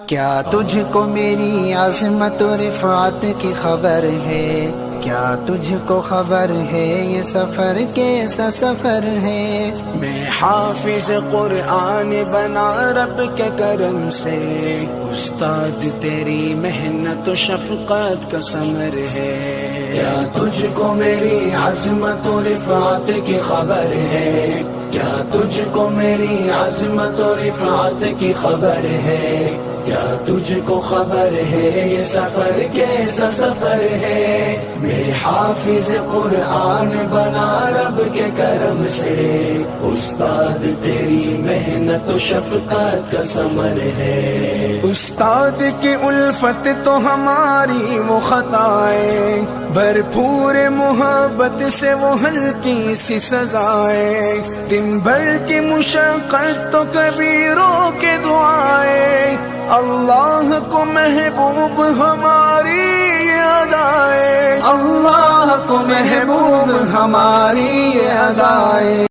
کیا تجھ کو میری عظمت و رفعت کی خبر ہے؟ کیا تجھ کو خبر ہے یہ سفر کیسا سفر ہے؟ میں حافظ قرآن بنا رب کے کرم سے، استاد تیری محنت و شفقت کا ثمر ہے۔ کیا تجھ کو میری عظمت و رفعت کی خبر ہے؟ کیا تجھ کو میری عظمت و رفعت کی خبر ہے؟ کیا تجھ کو خبر ہے یہ سفر کیسا سفر ہے؟ میں حافظ قرآن بنا رب کے کرم سے، استاد تیری محنت و شفقت کا ثمر ہے۔ استاد کی الفت تو ہماری وہ خطائیں، بھرپور محبت سے وہ ہلکی سی سزائیں، دن بھر کی مشقت تو کبھی رو کے دعائیں، اللہ کو محبوب ہماری یہ ادائیں، اللہ کو محبوب ہماری یہ ادائیں۔